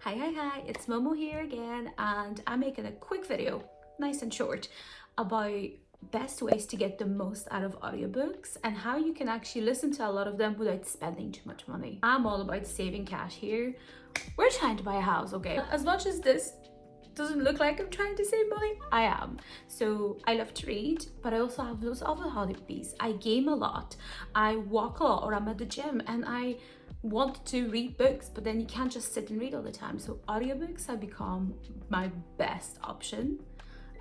Hi, it's Momo here again, and I'm making a quick video, nice and short, about best ways to get the most out of audiobooks and how you can actually listen to a lot of them without spending too much money. I'm all about saving cash here. We're trying to buy a house, okay? As much as this doesn't look like I'm trying to save money, I am. So I love to read, but I also have those other hobbies. I game a lot, I walk a lot, or I'm at the gym, and I want to read books, but then you can't just sit and read all the time. So audiobooks have become my best option.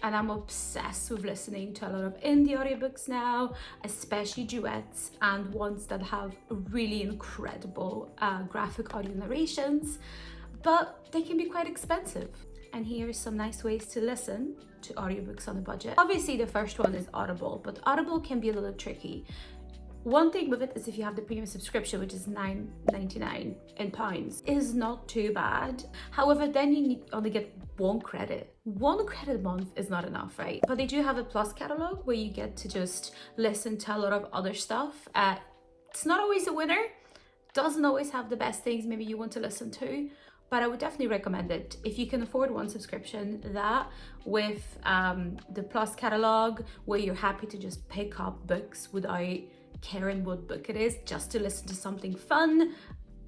And I'm obsessed with listening to a lot of indie audiobooks now, especially duets and ones that have really incredible graphic audio narrations, but they can be quite expensive. And here's some nice ways to listen to audiobooks on a budget. Obviously, the first one is Audible, but Audible can be a little tricky. One thing with it is if you have the premium subscription, which is £9.99 in pounds, is not too bad. However, then you only get one credit. One credit a month is not enough, right? But they do have a plus catalog where you get to just listen to a lot of other stuff. It's not always a winner, doesn't always have the best things maybe you want to listen to, but I would definitely recommend it. If you can afford one subscription, that with the plus catalog where you're happy to just pick up books without caring what book it is, just to listen to something fun,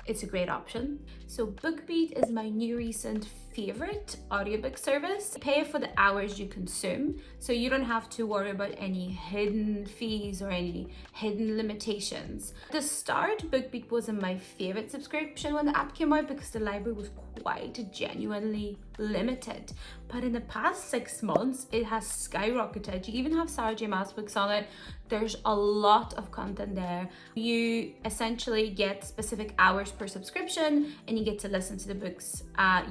it's a great option. So Bookbeat is my new recent favorite audiobook service. You pay for the hours you consume, so you don't have to worry about any hidden fees or any hidden limitations. At the start, Bookbeat wasn't my favorite subscription when the app came out because the library was quite genuinely limited. But in the past 6 months, it has skyrocketed. You even have Sarah J Maas books on it. There's a lot of content there. You essentially get specific hours per subscription and you get to listen to the books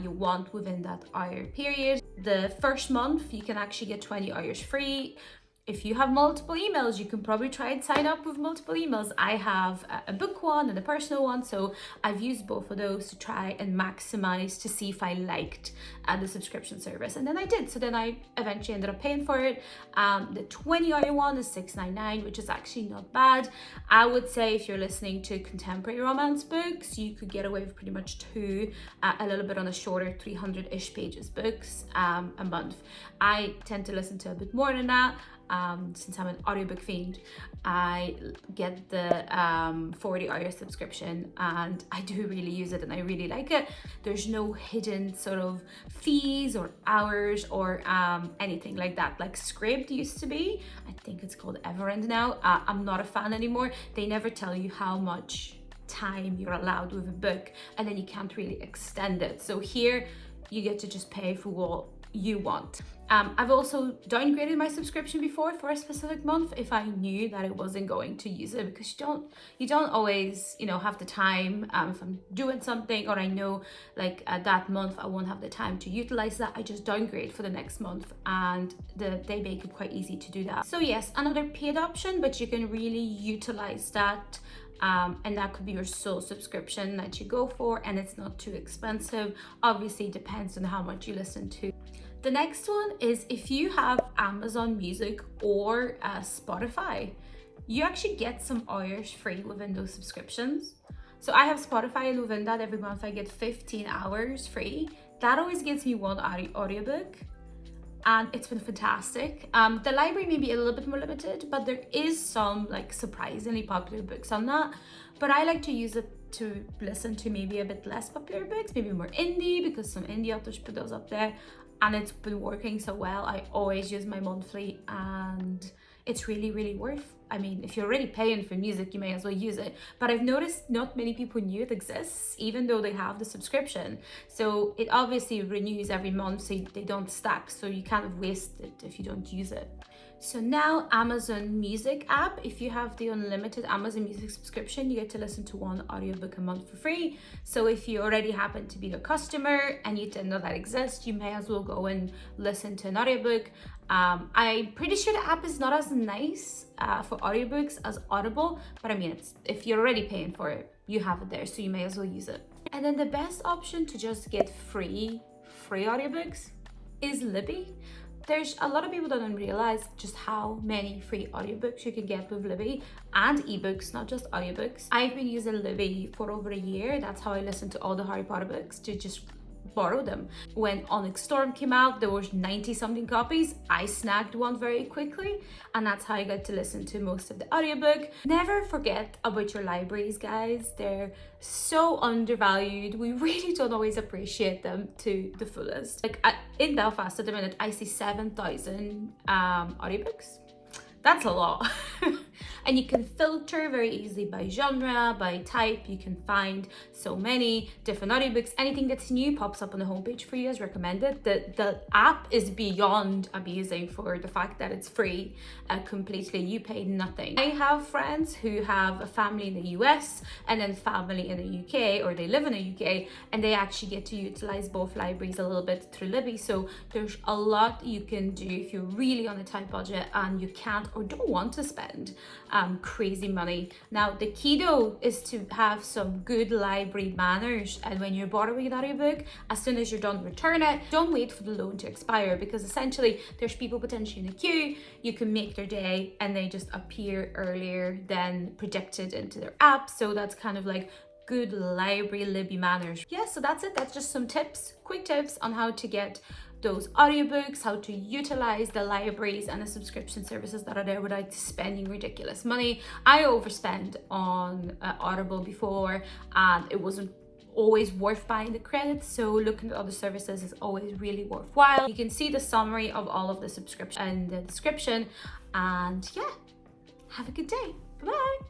you want within that hour period. The first month, you can actually get 20 hours free. If you have multiple emails, you can probably try and sign up with multiple emails. I have a book one and a personal one, so I've used both of those to try and maximize to see if I liked the subscription service. And then I did, so then I eventually ended up paying for it. The 20-hour one is $6.99, which is actually not bad. I would say if you're listening to contemporary romance books, you could get away with pretty much two, a little bit on the shorter 300-ish pages books a month. I tend to listen to a bit more than that. Since I'm an audiobook fiend, I get the 40-hour subscription and I do really use it and I really like it. There's no hidden sort of fees or hours or anything like that, like Scribd used to be. I think it's called Everend now. I'm not a fan anymore. They never tell you how much time you're allowed with a book and then you can't really extend it. So here you get to just pay for what you want. I've also downgraded my subscription before for a specific month if I knew that I wasn't going to use it, because you don't always have the time. If I'm doing something or I know like that month I won't have the time to utilize that, I just downgrade for the next month, and they make it quite easy to do that. So yes, another paid option, but you can really utilize that. And that could be your sole subscription that you go for, and it's not too expensive. Obviously, it depends on how much you listen to. The next one is if you have Amazon Music or Spotify, you actually get some hours free within those subscriptions. So I have Spotify, and within that every month I get 15 hours free. That always gives me one audiobook. And it's been fantastic. The library may be a little bit more limited, but there is some like surprisingly popular books on that. But I like to use it to listen to maybe a bit less popular books, maybe more indie, because some indie authors put those up there. And it's been working so well. I always use my monthly and it's really, really worth. I mean, if you're already paying for music, you may as well use it. But I've noticed not many people knew it exists, even though they have the subscription. So it obviously renews every month, so they don't stack. So you kind of waste it if you don't use it. So now Amazon Music app, if you have the unlimited Amazon Music subscription, you get to listen to one audiobook a month for free. So if you already happen to be a customer and you didn't know that exists, you may as well go and listen to an audiobook. I'm pretty sure the app is not as nice for audiobooks as Audible, but I mean, if you're already paying for it, you have it there, so you may as well use it. And then the best option to just get free audiobooks is Libby. There's a lot of people that don't realize just how many free audiobooks you can get with Libby, and ebooks, not just audiobooks. I've been using Libby for over a year. That's how I listen to all the Harry Potter books, to just borrow them. When Onyx Storm came out, there was 90 something copies. I snagged one very quickly, and that's how I got to listen to most of the audiobook. Never forget about your libraries, guys. They're so undervalued. We really don't always appreciate them to the fullest. Like in Belfast at the minute, I see 7,000 audiobooks. That's a lot. And you can filter very easily by genre, by type. You can find so many different audiobooks. Anything that's new pops up on the homepage for you as recommended. The app is beyond amazing for the fact that it's free completely. You pay nothing. I have friends who have a family in the US and then family in the UK, or they live in the UK, and they actually get to utilize both libraries a little bit through Libby. So there's a lot you can do if you're really on a tight budget and you can't or don't want to spend crazy money. Now, the key though is to have some good library manners, and when you're borrowing an audiobook, as soon as you're done, return it. Don't wait for the loan to expire, because essentially there's people potentially in the queue. You can make their day and they just appear earlier than predicted into their app. So that's kind of like good library Libby manners. Yeah, so that's it. That's just some tips, quick tips on how to get those audiobooks, how to utilize the libraries and the subscription services that are there without spending ridiculous money. I overspent on Audible before, and it wasn't always worth buying the credits, so looking at other services is always really worthwhile. You can see the summary of all of the subscription in the description, and yeah, have a good day. Bye.